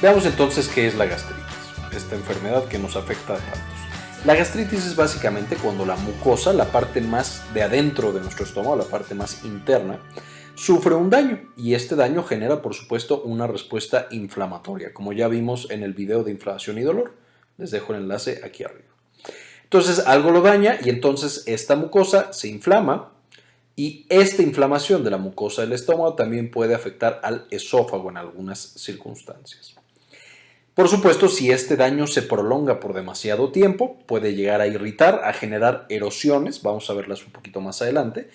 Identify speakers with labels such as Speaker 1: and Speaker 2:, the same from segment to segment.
Speaker 1: Veamos entonces qué es la gastritis, esta enfermedad que nos afecta a tantos. La gastritis es básicamente cuando la mucosa, la parte más de adentro de nuestro estómago, la parte más interna, sufre un daño y este daño genera, por supuesto, una respuesta inflamatoria, como ya vimos en el video de inflamación y dolor. Les dejo el enlace aquí arriba. Entonces algo lo daña y entonces esta mucosa se inflama y esta inflamación de la mucosa del estómago también puede afectar al esófago en algunas circunstancias. Por supuesto, si este daño se prolonga por demasiado tiempo, puede llegar a irritar, a generar erosiones, vamos a verlas un poquito más adelante,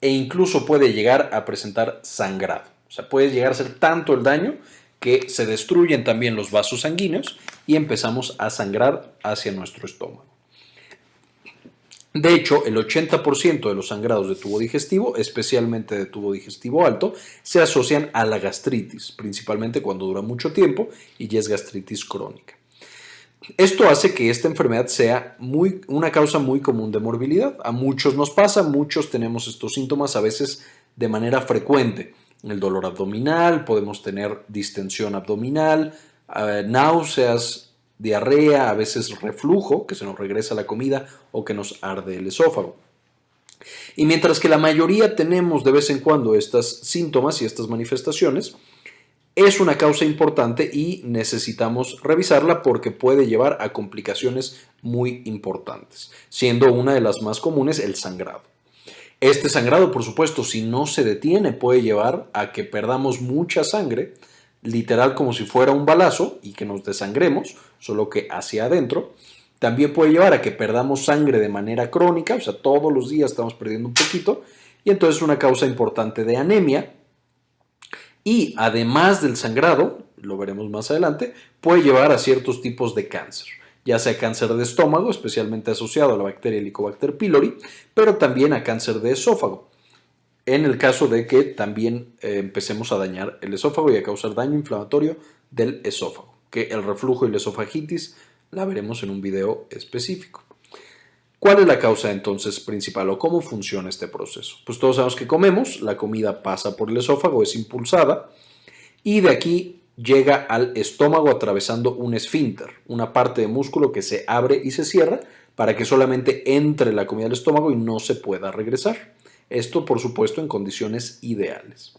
Speaker 1: e incluso puede llegar a presentar sangrado. O sea, puede llegar a ser tanto el daño que se destruyen también los vasos sanguíneos y empezamos a sangrar hacia nuestro estómago. De hecho, el 80% de los sangrados de tubo digestivo, especialmente de tubo digestivo alto, se asocian a la gastritis, principalmente cuando dura mucho tiempo y ya es gastritis crónica. Esto hace que esta enfermedad sea una causa muy común de morbilidad. A muchos nos pasa, muchos tenemos estos síntomas a veces de manera frecuente. El dolor abdominal, podemos tener distensión abdominal, náuseas, diarrea, a veces reflujo, que se nos regresa la comida o que nos arde el esófago. Y mientras que la mayoría tenemos de vez en cuando estos síntomas y estas manifestaciones, es una causa importante y necesitamos revisarla porque puede llevar a complicaciones muy importantes, siendo una de las más comunes el sangrado. Este sangrado, por supuesto, si no se detiene, puede llevar a que perdamos mucha sangre, literal como si fuera un balazo y que nos desangremos, solo que hacia adentro. También puede llevar a que perdamos sangre de manera crónica, o sea, todos los días estamos perdiendo un poquito, y entonces es una causa importante de anemia. Y además del sangrado, lo veremos más adelante, puede llevar a ciertos tipos de cáncer, ya sea cáncer de estómago, especialmente asociado a la bacteria Helicobacter pylori, pero también a cáncer de esófago, en el caso de que también empecemos a dañar el esófago y a causar daño inflamatorio del esófago, que el reflujo y la esofagitis la veremos en un video específico. ¿Cuál es la causa entonces principal o cómo funciona este proceso? Pues todos sabemos que comemos, la comida pasa por el esófago, es impulsada y de aquí llega al estómago atravesando un esfínter, una parte de músculo que se abre y se cierra para que solamente entre la comida al estómago y no se pueda regresar. Esto, por supuesto, en condiciones ideales.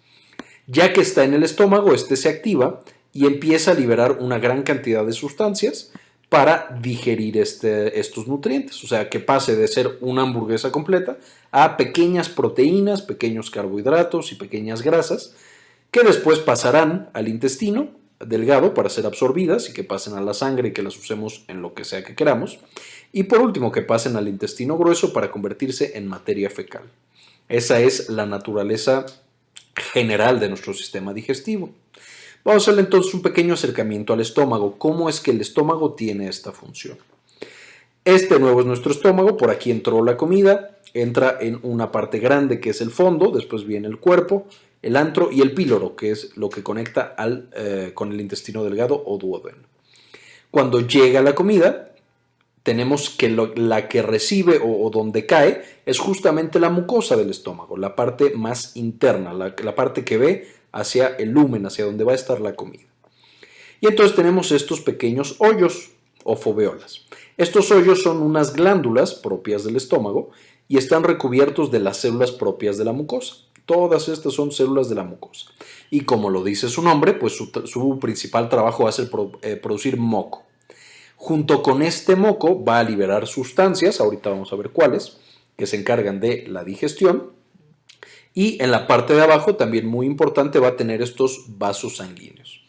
Speaker 1: Ya que está en el estómago, este se activa y empieza a liberar una gran cantidad de sustancias para digerir estos nutrientes. O sea, que pase de ser una hamburguesa completa a pequeñas proteínas, pequeños carbohidratos y pequeñas grasas que después pasarán al intestino delgado para ser absorbidas y que pasen a la sangre y que las usemos en lo que sea que queramos. Y por último, que pasen al intestino grueso para convertirse en materia fecal. Esa es la naturaleza general de nuestro sistema digestivo. Vamos a hacerle entonces un pequeño acercamiento al estómago. ¿Cómo es que el estómago tiene esta función? Este nuevo es nuestro estómago, por aquí entró la comida, entra en una parte grande que es el fondo, después viene el cuerpo, el antro y el píloro, que es lo que conecta con el intestino delgado o duodeno. Cuando llega la comida, tenemos que la que recibe o donde cae es justamente la mucosa del estómago, la parte más interna, la parte que ve hacia el lumen, hacia donde va a estar la comida. Y entonces tenemos estos pequeños hoyos o foveolas. Estos hoyos son unas glándulas propias del estómago y están recubiertos de las células propias de la mucosa. Todas estas son células de la mucosa. Y como lo dice su nombre, pues su principal trabajo va a ser producir moco. Junto con este moco va a liberar sustancias, ahorita vamos a ver cuáles, que se encargan de la digestión. Y en la parte de abajo, también muy importante, va a tener estos vasos sanguíneos.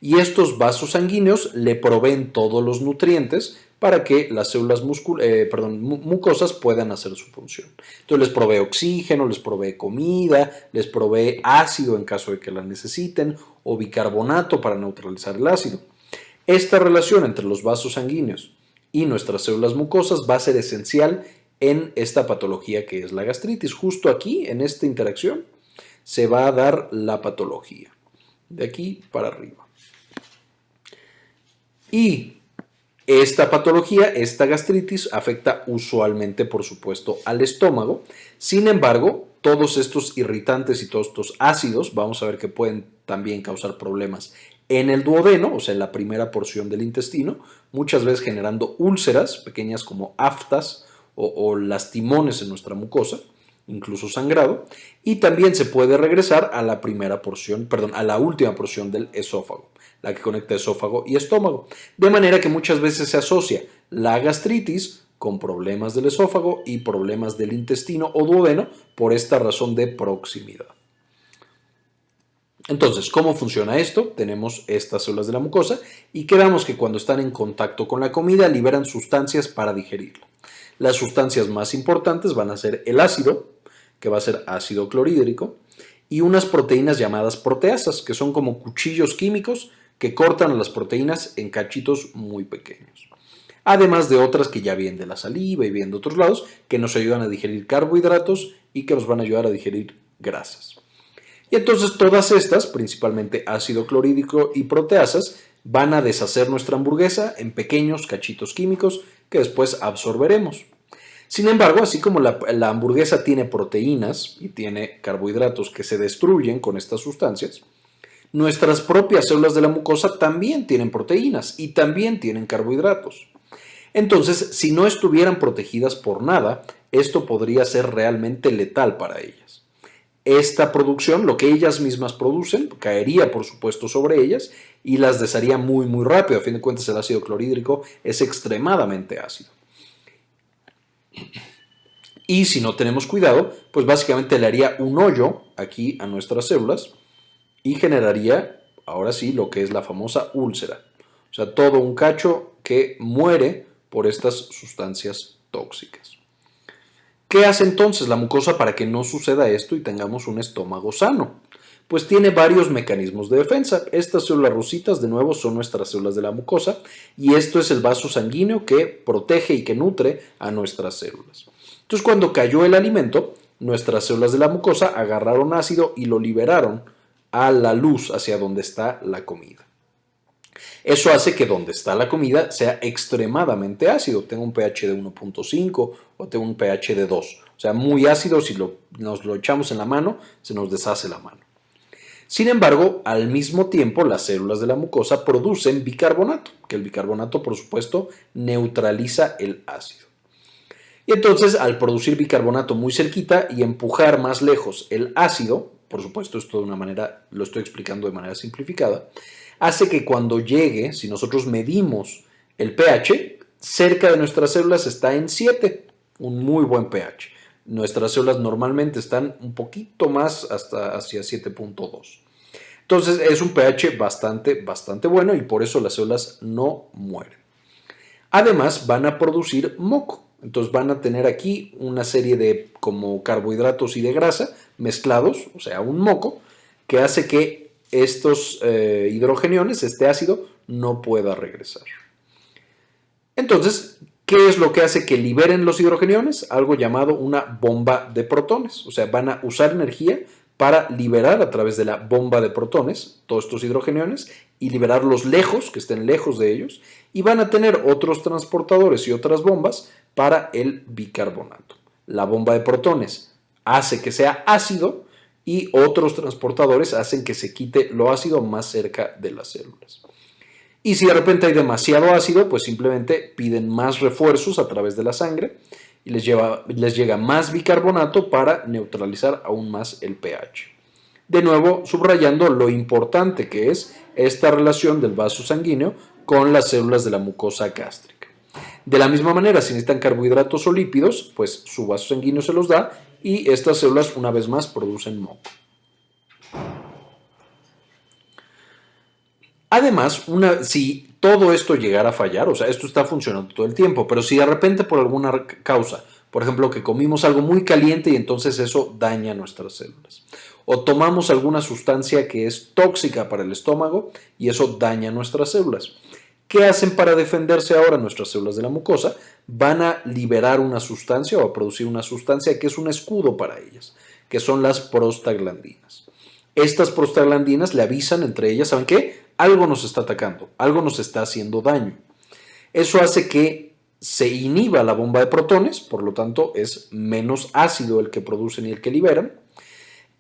Speaker 1: Y estos vasos sanguíneos le proveen todos los nutrientes para que las células mucosas puedan hacer su función. Entonces les provee oxígeno, les provee comida, les provee ácido en caso de que la necesiten o bicarbonato para neutralizar el ácido. Esta relación entre los vasos sanguíneos y nuestras células mucosas va a ser esencial en esta patología que es la gastritis. Justo aquí, en esta interacción, se va a dar la patología, de aquí para arriba. Y esta patología, esta gastritis, afecta usualmente, por supuesto, al estómago. Sin embargo, todos estos irritantes y todos estos ácidos, vamos a ver que pueden también causar problemas en el duodeno, o sea, en la primera porción del intestino, muchas veces generando úlceras pequeñas como aftas o lastimones en nuestra mucosa, incluso sangrado, y también se puede regresar a la primera porción, perdón, a la última porción del esófago, la que conecta esófago y estómago, de manera que muchas veces se asocia la gastritis con problemas del esófago y problemas del intestino o duodeno por esta razón de proximidad. Entonces, ¿cómo funciona esto? Tenemos estas células de la mucosa y quedamos que cuando están en contacto con la comida liberan sustancias para digerirla. Las sustancias más importantes van a ser el ácido, que va a ser ácido clorhídrico, y unas proteínas llamadas proteasas, que son como cuchillos químicos que cortan las proteínas en cachitos muy pequeños. Además de otras que ya vienen de la saliva y vienen de otros lados, que nos ayudan a digerir carbohidratos y que nos van a ayudar a digerir grasas. Y entonces todas estas, principalmente ácido clorhídrico y proteasas, van a deshacer nuestra hamburguesa en pequeños cachitos químicos que después absorberemos. Sin embargo, así como la hamburguesa tiene proteínas y tiene carbohidratos que se destruyen con estas sustancias, nuestras propias células de la mucosa también tienen proteínas y también tienen carbohidratos. Entonces, si no estuvieran protegidas por nada, esto podría ser realmente letal para ellas. Esta producción, lo que ellas mismas producen, caería por supuesto sobre ellas y las desharía muy muy rápido. A fin de cuentas, el ácido clorhídrico es extremadamente ácido. Y si no tenemos cuidado, pues básicamente le haría un hoyo aquí a nuestras células y generaría, ahora sí, lo que es la famosa úlcera. O sea, todo un cacho que muere por estas sustancias tóxicas. ¿Qué hace entonces la mucosa para que no suceda esto y tengamos un estómago sano? Pues tiene varios mecanismos de defensa. Estas células rositas, de nuevo, son nuestras células de la mucosa y esto es el vaso sanguíneo que protege y que nutre a nuestras células. Entonces, cuando cayó el alimento, nuestras células de la mucosa agarraron ácido y lo liberaron a la luz hacia donde está la comida. Eso hace que donde está la comida sea extremadamente ácido, tenga un pH de 1.5 o tenga un pH de 2. O sea, muy ácido, si nos lo echamos en la mano, se nos deshace la mano. Sin embargo, al mismo tiempo, las células de la mucosa producen bicarbonato, que el bicarbonato, por supuesto, neutraliza el ácido. Y entonces, al producir bicarbonato muy cerquita y empujar más lejos el ácido, por supuesto, esto de una manera, lo estoy explicando de manera simplificada, hace que cuando llegue, si nosotros medimos el pH, cerca de nuestras células está en 7, un muy buen pH. Nuestras células normalmente están un poquito más hasta hacia 7.2. Entonces es un pH bastante bueno y por eso las células no mueren. Además van a producir moco. Entonces van a tener aquí una serie de como carbohidratos y de grasa mezclados, o sea, un moco, que hace que estos hidrogeniones, este ácido, no pueda regresar. Entonces, ¿qué es lo que hace que liberen los hidrogeniones? Algo llamado una bomba de protones. O sea, van a usar energía para liberar a través de la bomba de protones todos estos hidrogeniones y liberarlos lejos, que estén lejos de ellos, y van a tener otros transportadores y otras bombas para el bicarbonato. La bomba de protones hace que sea ácido y otros transportadores hacen que se quite lo ácido más cerca de las células. Y si de repente hay demasiado ácido, pues simplemente piden más refuerzos a través de la sangre y les llega más bicarbonato para neutralizar aún más el pH. De nuevo, subrayando lo importante que es esta relación del vaso sanguíneo con las células de la mucosa gástrica. De la misma manera, si necesitan carbohidratos o lípidos, pues su vaso sanguíneo se los da y estas células una vez más producen moco. Además, si todo esto llegara a fallar, o sea, esto está funcionando todo el tiempo, pero si de repente por alguna causa, por ejemplo, que comimos algo muy caliente y entonces eso daña nuestras células, o tomamos alguna sustancia que es tóxica para el estómago y eso daña nuestras células, ¿qué hacen para defenderse ahora nuestras células de la mucosa? Van a liberar una sustancia o a producir una sustancia que es un escudo para ellas, que son las prostaglandinas. Estas prostaglandinas le avisan entre ellas, ¿saben qué? Algo nos está atacando, algo nos está haciendo daño. Eso hace que se inhiba la bomba de protones, por lo tanto es menos ácido el que producen y el que liberan.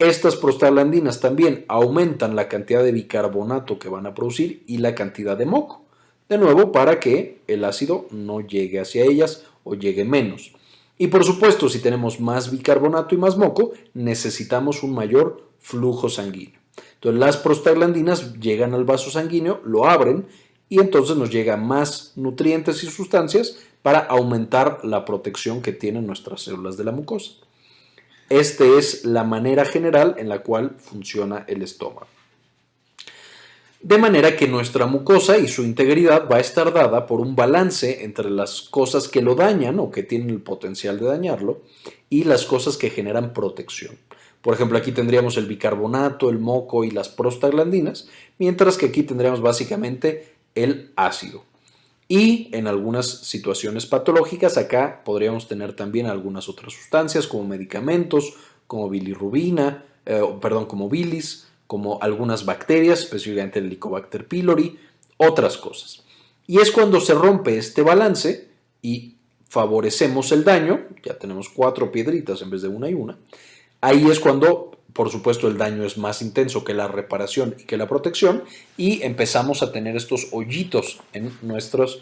Speaker 1: Estas prostaglandinas también aumentan la cantidad de bicarbonato que van a producir y la cantidad de moco. De nuevo, para que el ácido no llegue hacia ellas o llegue menos. Y por supuesto, si tenemos más bicarbonato y más moco, necesitamos un mayor flujo sanguíneo. Entonces, las prostaglandinas llegan al vaso sanguíneo, lo abren y entonces nos llegan más nutrientes y sustancias para aumentar la protección que tienen nuestras células de la mucosa. Esta es la manera general en la cual funciona el estómago. De manera que nuestra mucosa y su integridad va a estar dada por un balance entre las cosas que lo dañan o que tienen el potencial de dañarlo y las cosas que generan protección. Por ejemplo, aquí tendríamos el bicarbonato, el moco y las prostaglandinas, mientras que aquí tendríamos básicamente el ácido. Y en algunas situaciones patológicas acá podríamos tener también algunas otras sustancias como medicamentos, como bilirrubina, como bilis, como algunas bacterias, específicamente el Helicobacter pylori, otras cosas. Y es cuando se rompe este balance y favorecemos el daño, ya tenemos 4 piedritas en vez de una y una, ahí es cuando, por supuesto, el daño es más intenso que la reparación y que la protección y empezamos a tener estos hoyitos en nuestras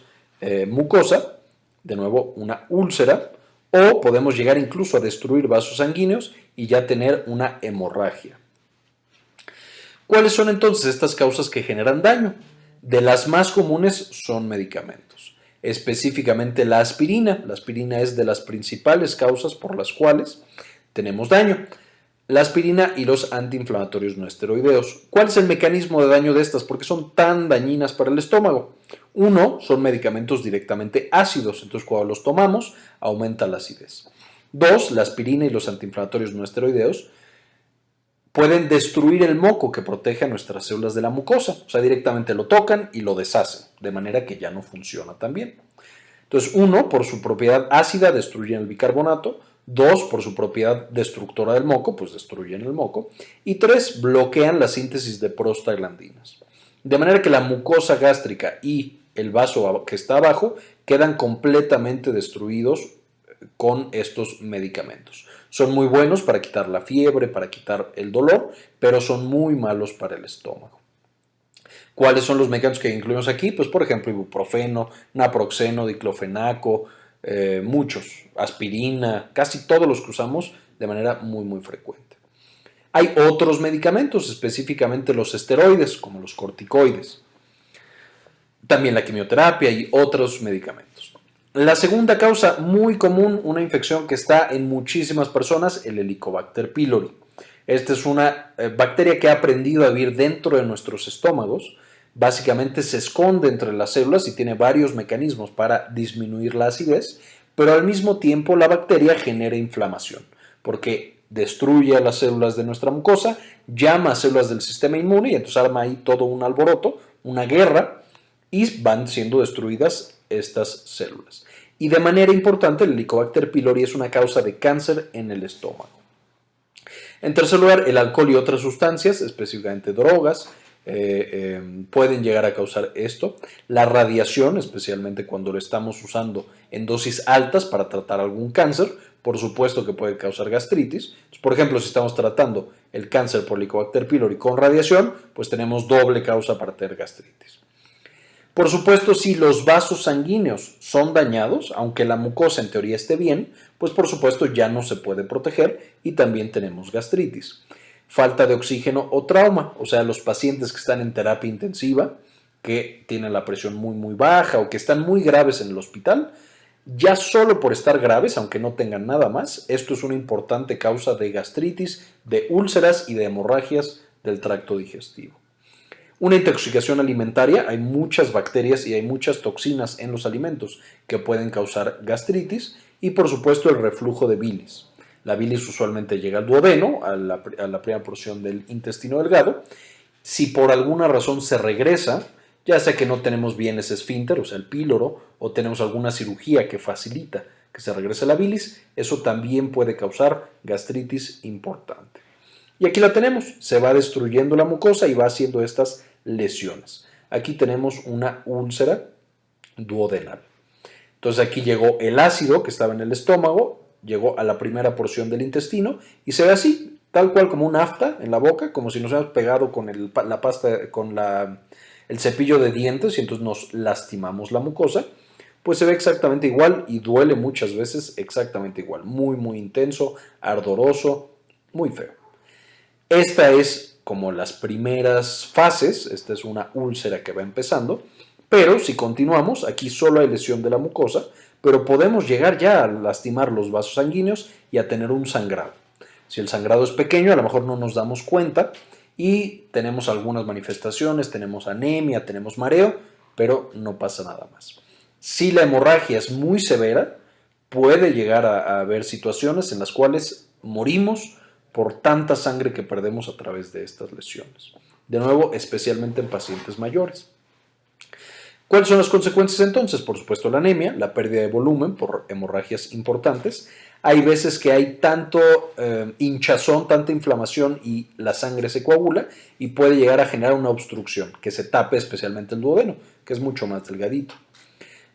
Speaker 1: mucosa, de nuevo una úlcera, o podemos llegar incluso a destruir vasos sanguíneos y ya tener una hemorragia. ¿Cuáles son entonces estas causas que generan daño? De las más comunes son medicamentos, específicamente la aspirina. La aspirina es de las principales causas por las cuales tenemos daño. La aspirina y los antiinflamatorios no esteroideos. ¿Cuál es el mecanismo de daño de estas? ¿Por qué son tan dañinas para el estómago? Uno, son medicamentos directamente ácidos, entonces cuando los tomamos aumenta la acidez. Dos, la aspirina y los antiinflamatorios no esteroideos pueden destruir el moco que protege a nuestras células de la mucosa, o sea, directamente lo tocan y lo deshacen, de manera que ya no funciona tan bien. Entonces, uno, por su propiedad ácida, destruyen el bicarbonato. Dos, por su propiedad destructora del moco, pues destruyen el moco. Y tres, bloquean la síntesis de prostaglandinas. De manera que la mucosa gástrica y el vaso que está abajo quedan completamente destruidos con estos medicamentos. Son muy buenos para quitar la fiebre, para quitar el dolor, pero son muy malos para el estómago. ¿Cuáles son los medicamentos que incluimos aquí? Pues por ejemplo ibuprofeno, naproxeno, diclofenaco, muchos, aspirina, casi todos los que usamos de manera muy frecuente. Hay otros medicamentos, específicamente los esteroides, como los corticoides. También la quimioterapia y otros medicamentos. La segunda causa muy común, una infección que está en muchísimas personas, el Helicobacter pylori. Esta es una bacteria que ha aprendido a vivir dentro de nuestros estómagos. Básicamente se esconde entre las células y tiene varios mecanismos para disminuir la acidez, pero al mismo tiempo la bacteria genera inflamación, porque destruye a las células de nuestra mucosa, llama a células del sistema inmune y entonces arma ahí todo un alboroto, una guerra, y van siendo destruidas estas células. Y de manera importante, el Helicobacter pylori es una causa de cáncer en el estómago. En tercer lugar, el alcohol y otras sustancias, específicamente drogas, pueden llegar a causar esto. La radiación, especialmente cuando lo estamos usando en dosis altas para tratar algún cáncer, por supuesto que puede causar gastritis. Por ejemplo, si estamos tratando el cáncer por Helicobacter pylori con radiación, pues tenemos doble causa para tener gastritis. Por supuesto, si los vasos sanguíneos son dañados, aunque la mucosa en teoría esté bien, pues por supuesto ya no se puede proteger y también tenemos gastritis. Falta de oxígeno o trauma, o sea, los pacientes que están en terapia intensiva, que tienen la presión muy baja o que están muy graves en el hospital, ya solo por estar graves, aunque no tengan nada más, esto es una importante causa de gastritis, de úlceras y de hemorragias del tracto digestivo. Una intoxicación alimentaria, hay muchas bacterias y hay muchas toxinas en los alimentos que pueden causar gastritis y por supuesto el reflujo de bilis. La bilis usualmente llega al duodeno, a la primera porción del intestino delgado. Si por alguna razón se regresa, ya sea que no tenemos bien ese esfínter, o sea el píloro, o tenemos alguna cirugía que facilita que se regrese la bilis, eso también puede causar gastritis importante. Y aquí la tenemos, se va destruyendo la mucosa y va haciendo estas lesiones. Aquí tenemos una úlcera duodenal. Entonces aquí llegó el ácido que estaba en el estómago, llegó a la primera porción del intestino y se ve así. tal cual como un afta en la boca, como si nos hubiéramos pegado con la pasta, con el cepillo de dientes y entonces nos lastimamos la mucosa, pues se ve exactamente igual y duele muchas veces exactamente igual, muy muy intenso, ardoroso, muy feo. Esta es como las primeras fases, esta es una úlcera que va empezando, pero si continuamos, aquí solo hay lesión de la mucosa, pero podemos llegar ya a lastimar los vasos sanguíneos y a tener un sangrado. Si el sangrado es pequeño, a lo mejor no nos damos cuenta y tenemos algunas manifestaciones, tenemos anemia, tenemos mareo, pero no pasa nada más. Si la hemorragia es muy severa, puede llegar a haber situaciones en las cuales morimos por tanta sangre que perdemos a través de estas lesiones. De nuevo, especialmente en pacientes mayores. ¿Cuáles son las consecuencias entonces? Por supuesto la anemia, la pérdida de volumen por hemorragias importantes. Hay veces que hay tanto hinchazón, tanta inflamación y la sangre se coagula y puede llegar a generar una obstrucción, que se tape especialmente el duodeno, que es mucho más delgadito.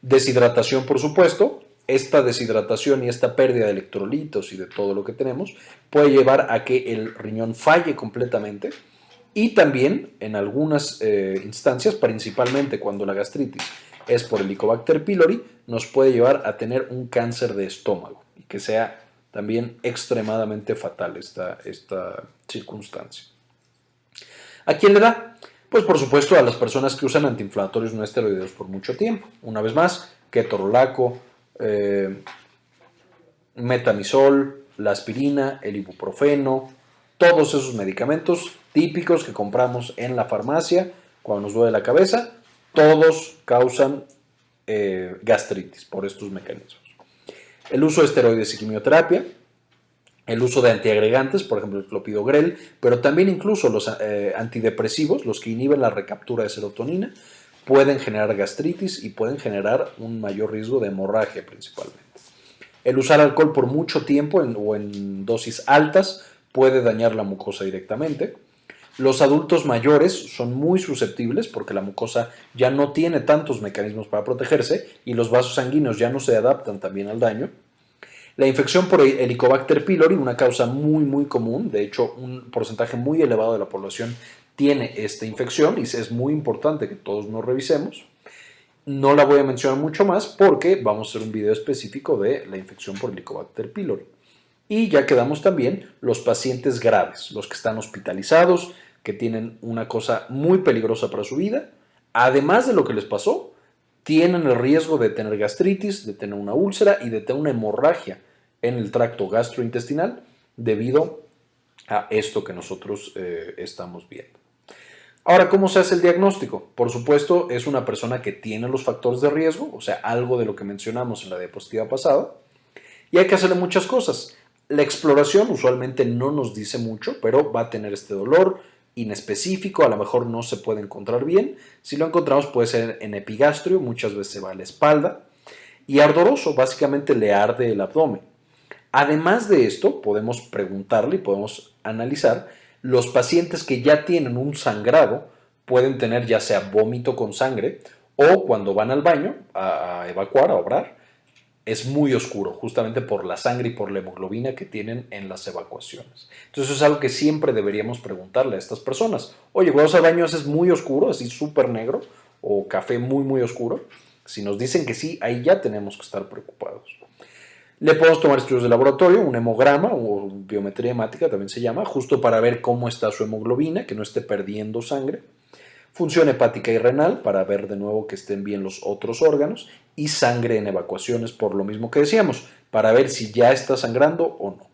Speaker 1: Deshidratación, por supuesto. Esta deshidratación y esta pérdida de electrolitos y de todo lo que tenemos puede llevar a que el riñón falle completamente. Y también en algunas instancias, principalmente cuando la gastritis es por Helicobacter pylori, nos puede llevar a tener un cáncer de estómago y que sea también extremadamente fatal esta circunstancia. ¿A quién le da? Pues por supuesto a las personas que usan antiinflamatorios no esteroideos por mucho tiempo. Una vez más, ketorolaco, metamizol, la aspirina, el ibuprofeno, todos esos medicamentos típicos que compramos en la farmacia cuando nos duele la cabeza, todos causan gastritis por estos mecanismos. El uso de esteroides y quimioterapia, el uso de antiagregantes, por ejemplo el clopidogrel, pero también incluso los antidepresivos, los que inhiben la recaptura de serotonina, pueden generar gastritis y pueden generar un mayor riesgo de hemorragia principalmente. El usar alcohol por mucho tiempo o en dosis altas puede dañar la mucosa directamente. Los adultos mayores son muy susceptibles porque la mucosa ya no tiene tantos mecanismos para protegerse y los vasos sanguíneos ya no se adaptan también al daño. La infección por Helicobacter pylori, una causa muy muy común, de hecho un porcentaje muy elevado de la población tiene esta infección y es muy importante que todos nos revisemos. No la voy a mencionar mucho más porque vamos a hacer un video específico de la infección por Helicobacter pylori. Y ya quedamos también los pacientes graves, los que están hospitalizados, que tienen una cosa muy peligrosa para su vida. Además de lo que les pasó, tienen el riesgo de tener gastritis, de tener una úlcera y de tener una hemorragia en el tracto gastrointestinal debido a esto que nosotros estamos viendo. Ahora, ¿cómo se hace el diagnóstico? Por supuesto, es una persona que tiene los factores de riesgo, o sea, algo de lo que mencionamos en la diapositiva pasada, y hay que hacerle muchas cosas. La exploración usualmente no nos dice mucho, pero va a tener este dolor inespecífico, a lo mejor no se puede encontrar bien. Si lo encontramos puede ser en epigastrio, muchas veces se va a la espalda, y ardoroso, básicamente le arde el abdomen. Además de esto, podemos preguntarle y podemos analizar los pacientes que ya tienen un sangrado, pueden tener ya sea vómito con sangre o cuando van al baño a evacuar, a obrar, es muy oscuro, justamente por la sangre y por la hemoglobina que tienen en las evacuaciones. Entonces eso es algo que siempre deberíamos preguntarle a estas personas. Oye, cuando vas al baño es muy oscuro, así súper negro, o café muy, muy oscuro. Si nos dicen que sí, ahí ya tenemos que estar preocupados. Le podemos tomar estudios de laboratorio, un hemograma o biometría hemática también se llama, justo para ver cómo está su hemoglobina, que no esté perdiendo sangre. Función hepática y renal para ver de nuevo que estén bien los otros órganos y sangre en evacuaciones por lo mismo que decíamos, para ver si ya está sangrando o no.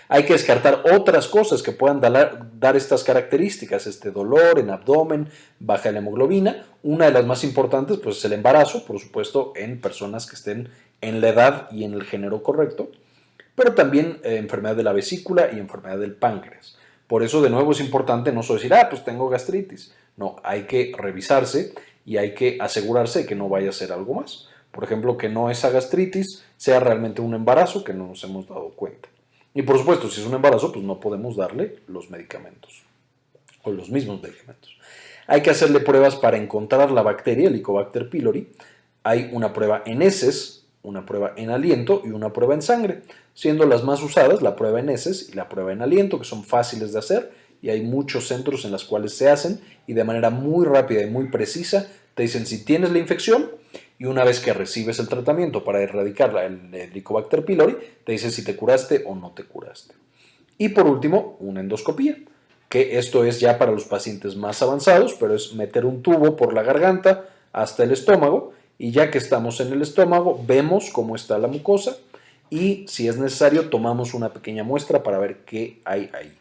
Speaker 1: Hay que descartar otras cosas que puedan dar estas características, este dolor en abdomen, baja la hemoglobina. Una de las más importantes pues, es el embarazo, por supuesto, en personas que estén en la edad y en el género correcto, pero también enfermedad de la vesícula y enfermedad del páncreas. Por eso, de nuevo, es importante no solo decir, pues tengo gastritis. No, hay que revisarse y hay que asegurarse de que no vaya a ser algo más. Por ejemplo, que no esa gastritis sea realmente un embarazo que no nos hemos dado cuenta. Y por supuesto, si es un embarazo, pues no podemos darle los medicamentos o los mismos medicamentos. Hay que hacerle pruebas para encontrar la bacteria, Helicobacter pylori. Hay una prueba en heces, una prueba en aliento y una prueba en sangre, siendo las más usadas la prueba en heces y la prueba en aliento, que son fáciles de hacer y hay muchos centros en los cuales se hacen y de manera muy rápida y muy precisa te dicen si tienes la infección y una vez que recibes el tratamiento para erradicar el Helicobacter pylori, te dicen si te curaste o no te curaste. Y por último, una endoscopía, que esto es ya para los pacientes más avanzados, pero es meter un tubo por la garganta hasta el estómago y ya que estamos en el estómago vemos cómo está la mucosa y si es necesario tomamos una pequeña muestra para ver qué hay ahí.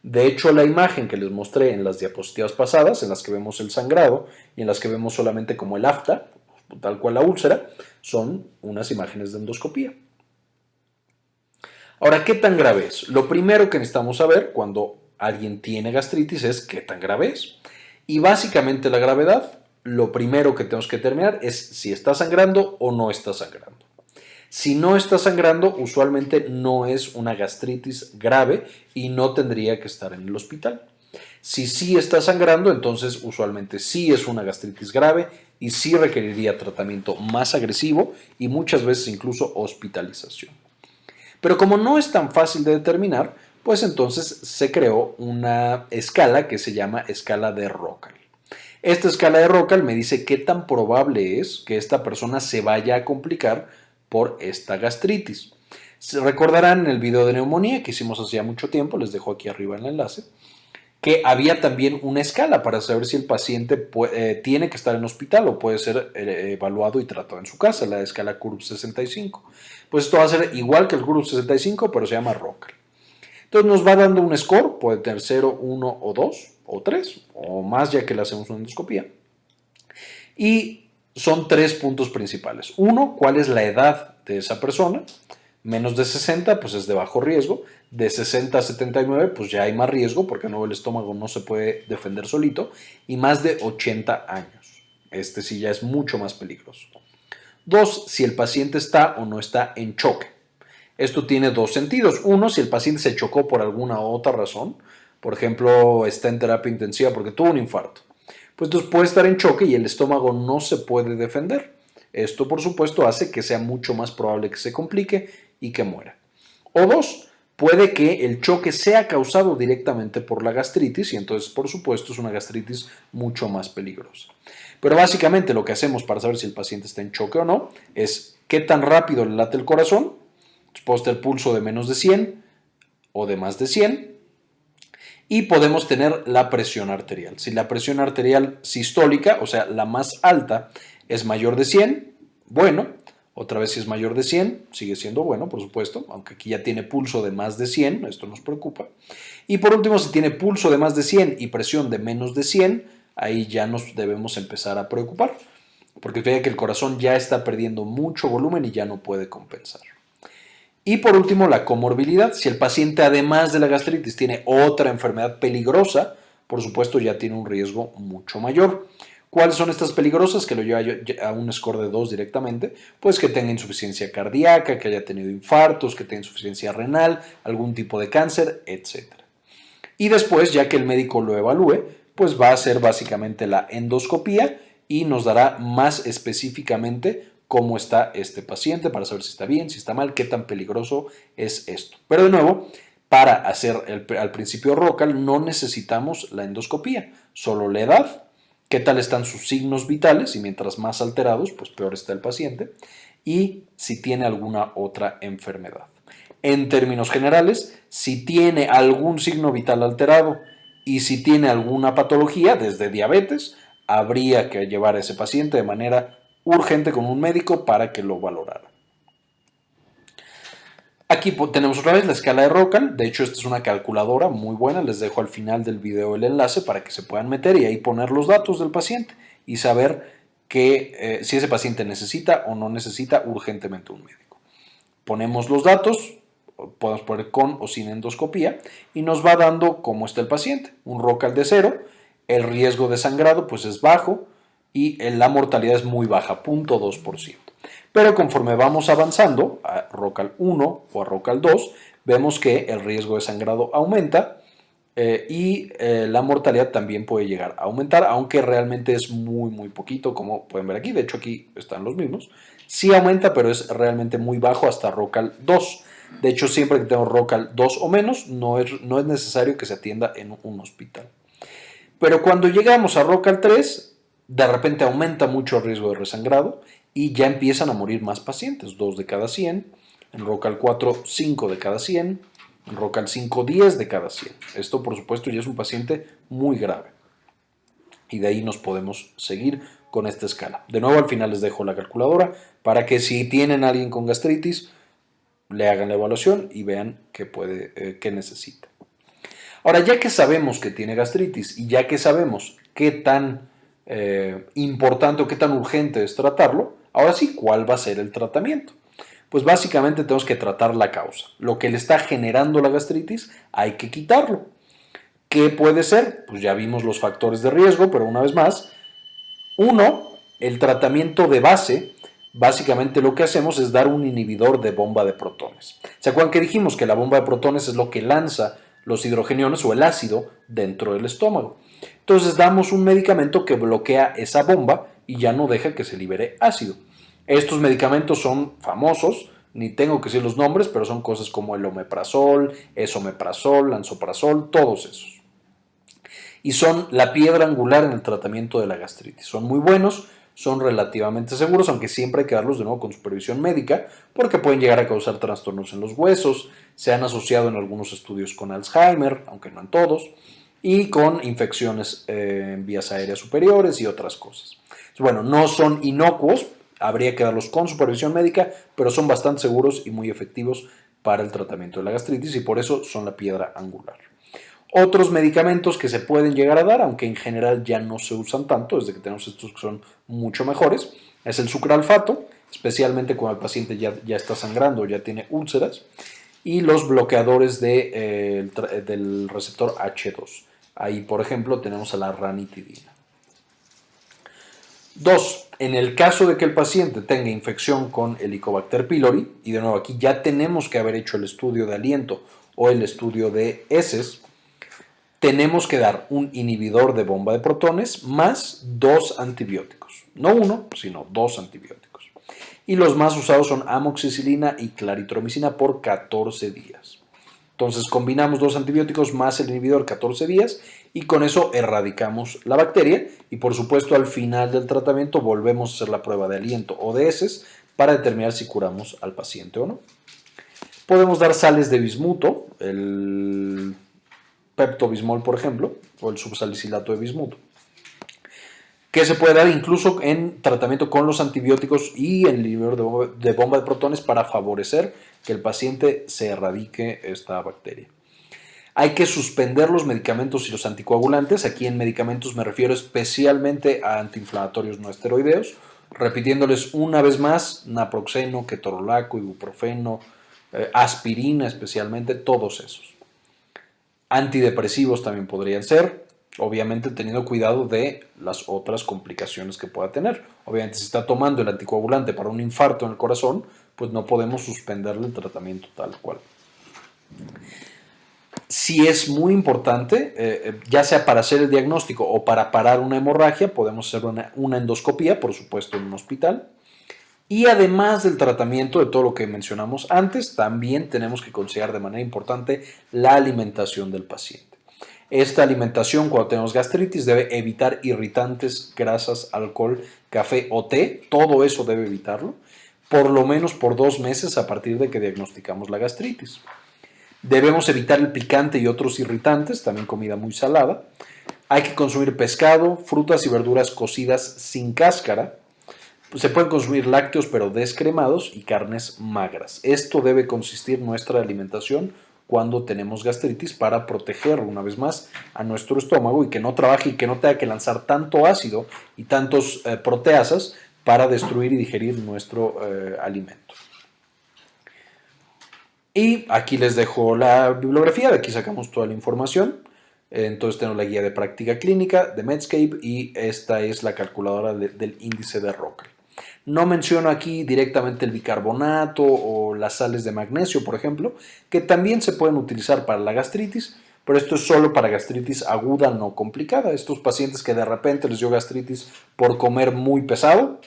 Speaker 1: De hecho, la imagen que les mostré en las diapositivas pasadas, en las que vemos el sangrado y en las que vemos solamente como el afta, tal cual la úlcera, son unas imágenes de endoscopía. Ahora, ¿qué tan grave es? Lo primero que necesitamos saber cuando alguien tiene gastritis es qué tan grave es. Y básicamente la gravedad, lo primero que tenemos que determinar es si está sangrando o no está sangrando. Si no está sangrando, usualmente no es una gastritis grave y no tendría que estar en el hospital. Si sí está sangrando, entonces usualmente sí es una gastritis grave y sí requeriría tratamiento más agresivo y muchas veces incluso hospitalización. Pero como no es tan fácil de determinar, pues entonces se creó una escala que se llama escala de Rockall. Esta escala de Rockall me dice qué tan probable es que esta persona se vaya a complicar por esta gastritis. Se recordarán en el video de neumonía que hicimos hace ya mucho tiempo, les dejo aquí arriba el enlace, que había también una escala para saber si el paciente tiene que estar en hospital o puede ser evaluado y tratado en su casa, la escala CURB 65. Pues esto va a ser igual que el CURB 65, pero se llama Rockall. Entonces nos va dando un score, puede tener 0, 1 o 2 o 3 o más ya que le hacemos una endoscopía. Y son 3 puntos principales. Uno, ¿cuál es la edad de esa persona? Menos de 60, pues es de bajo riesgo. De 60 a 79, pues ya hay más riesgo porque no, el estómago no se puede defender solito. Y más de 80 años. Este sí ya es mucho más peligroso. 2, si el paciente está o no está en choque. Esto tiene 2 sentidos. Uno, si el paciente se chocó por alguna otra razón. Por ejemplo, está en terapia intensiva porque tuvo un infarto. Pues entonces puede estar en choque y el estómago no se puede defender. Esto, por supuesto, hace que sea mucho más probable que se complique y que muera. O 2, puede que el choque sea causado directamente por la gastritis y entonces, por supuesto, es una gastritis mucho más peligrosa. Pero básicamente lo que hacemos para saber si el paciente está en choque o no es qué tan rápido le late el corazón. Puede tener pulso de menos de 100 o de más de 100. Y podemos tener la presión arterial. Si la presión arterial sistólica, o sea, la más alta, es mayor de 100, bueno. Otra vez si es mayor de 100, sigue siendo bueno, por supuesto, aunque aquí ya tiene pulso de más de 100, esto nos preocupa. Y por último, si tiene pulso de más de 100 y presión de menos de 100, ahí ya nos debemos empezar a preocupar, porque fíjate que el corazón ya está perdiendo mucho volumen y ya no puede compensar. Y por último, la comorbilidad. Si el paciente, además de la gastritis, tiene otra enfermedad peligrosa, por supuesto ya tiene un riesgo mucho mayor. ¿Cuáles son estas peligrosas? Que lo lleva a un score de 2 directamente. Pues que tenga insuficiencia cardíaca, que haya tenido infartos, que tenga insuficiencia renal, algún tipo de cáncer, etc. Y después, ya que el médico lo evalúe, pues va a hacer básicamente la endoscopía y nos dará más específicamente cómo está este paciente para saber si está bien, si está mal, qué tan peligroso es esto. Pero de nuevo, para hacer al principio Rockall no necesitamos la endoscopía, solo la edad, qué tal están sus signos vitales y mientras más alterados, pues peor está el paciente y si tiene alguna otra enfermedad. En términos generales, si tiene algún signo vital alterado y si tiene alguna patología, desde diabetes, habría que llevar a ese paciente de manera urgente con un médico para que lo valorara. Aquí tenemos otra vez la escala de Rockall. De hecho, esta es una calculadora muy buena. Les dejo al final del video el enlace para que se puedan meter y ahí poner los datos del paciente y saber si ese paciente necesita o no necesita urgentemente un médico. Ponemos los datos, podemos poner con o sin endoscopía y nos va dando cómo está el paciente. Un Rockall de 0, el riesgo de sangrado pues es bajo, y la mortalidad es muy baja, 0.2%. Pero conforme vamos avanzando a Rockall 1 o a Rockall 2, vemos que el riesgo de sangrado aumenta La mortalidad también puede llegar a aumentar, aunque realmente es muy poquito, como pueden ver aquí. De hecho, aquí están los mismos. Sí aumenta, pero es realmente muy bajo hasta ROCAL 2. De hecho, siempre que tengo ROCAL 2 o menos, no es necesario que se atienda en un hospital. Pero cuando llegamos a ROCAL 3, de repente aumenta mucho el riesgo de resangrado y ya empiezan a morir más pacientes, 2 de cada 100, en ROCAL 4, 5 de cada 100, en ROCAL 5, 10 de cada 100. Esto, por supuesto, ya es un paciente muy grave. Y de ahí nos podemos seguir con esta escala. De nuevo, al final les dejo la calculadora para que si tienen a alguien con gastritis, le hagan la evaluación y vean qué necesita. Ahora, ya que sabemos que tiene gastritis y ya que sabemos qué tan importante o qué tan urgente es tratarlo, ahora sí, ¿cuál va a ser el tratamiento? Pues básicamente tenemos que tratar la causa. Lo que le está generando la gastritis hay que quitarlo. ¿Qué puede ser? Pues ya vimos los factores de riesgo, pero una vez más, uno, el tratamiento de base, básicamente lo que hacemos es dar un inhibidor de bomba de protones. ¿Se acuerdan que dijimos que la bomba de protones es lo que lanza los hidrogeniones o el ácido dentro del estómago? Entonces damos un medicamento que bloquea esa bomba y ya no deja que se libere ácido. Estos medicamentos son famosos, ni tengo que decir los nombres, pero son cosas como el omeprazol, esomeprazol, lansoprazol, todos esos. Y son la piedra angular en el tratamiento de la gastritis. Son muy buenos, son relativamente seguros, aunque siempre hay que darlos de nuevo con supervisión médica, porque pueden llegar a causar trastornos en los huesos, se han asociado en algunos estudios con Alzheimer, aunque no en todos, y con infecciones en vías aéreas superiores y otras cosas. Bueno, no son inocuos, habría que darlos con supervisión médica, pero son bastante seguros y muy efectivos para el tratamiento de la gastritis y por eso son la piedra angular. Otros medicamentos que se pueden llegar a dar, aunque en general ya no se usan tanto, desde que tenemos estos que son mucho mejores, es el sucralfato, especialmente cuando el paciente ya está sangrando o ya tiene úlceras, y los bloqueadores del receptor H2. Ahí, por ejemplo, tenemos a la ranitidina. 2. En el caso de que el paciente tenga infección con Helicobacter pylori, y de nuevo aquí ya tenemos que haber hecho el estudio de aliento o el estudio de heces, tenemos que dar un inhibidor de bomba de protones más 2 antibióticos. No uno, sino 2 antibióticos. Y los más usados son amoxicilina y claritromicina por 14 días. Entonces combinamos 2 antibióticos más el inhibidor 14 días y con eso erradicamos la bacteria y por supuesto al final del tratamiento volvemos a hacer la prueba de aliento o de heces para determinar si curamos al paciente o no. Podemos dar sales de bismuto, el peptobismol por ejemplo, o el subsalicilato de bismuto, que se puede dar incluso en tratamiento con los antibióticos y el inhibidor de bomba de protones para favorecer que el paciente se erradique esta bacteria. Hay que suspender los medicamentos y los anticoagulantes. Aquí en medicamentos me refiero especialmente a antiinflamatorios no esteroideos, repitiéndoles una vez más, naproxeno, ketorolaco, ibuprofeno, aspirina especialmente, todos esos. Antidepresivos también podrían ser, obviamente teniendo cuidado de las otras complicaciones que pueda tener. Obviamente si está tomando el anticoagulante para un infarto en el corazón, pues no podemos suspenderle el tratamiento tal cual. Si es muy importante, ya sea para hacer el diagnóstico o para parar una hemorragia, podemos hacer una endoscopía, por supuesto en un hospital. Y además del tratamiento de todo lo que mencionamos antes, también tenemos que considerar de manera importante la alimentación del paciente. Esta alimentación, cuando tenemos gastritis, debe evitar irritantes, grasas, alcohol, café o té. Todo eso debe evitarlo, por lo menos por 2 meses a partir de que diagnosticamos la gastritis. Debemos evitar el picante y otros irritantes, también comida muy salada. Hay que consumir pescado, frutas y verduras cocidas sin cáscara. Se pueden consumir lácteos pero descremados y carnes magras. Esto debe consistir nuestra alimentación cuando tenemos gastritis para proteger una vez más a nuestro estómago y que no trabaje y que no tenga que lanzar tanto ácido y tantos proteasas para destruir y digerir nuestro alimento. Y aquí les dejo la bibliografía, de aquí sacamos toda la información. Entonces tenemos la guía de práctica clínica de Medscape y esta es la calculadora del índice de ROCAL. No menciono aquí directamente el bicarbonato o las sales de magnesio, por ejemplo, que también se pueden utilizar para la gastritis, pero esto es solo para gastritis aguda no complicada. Estos pacientes que de repente les dio gastritis por comer muy pesado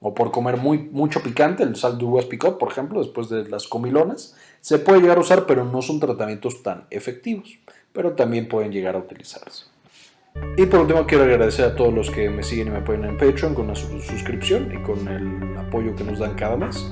Speaker 1: o por comer mucho picante, el sal de uvas picot, por ejemplo, después de las comilonas, se puede llegar a usar, pero no son tratamientos tan efectivos, pero también pueden llegar a utilizarse. Y por último quiero agradecer a todos los que me siguen y me apoyan en Patreon con una suscripción y con el apoyo que nos dan cada mes.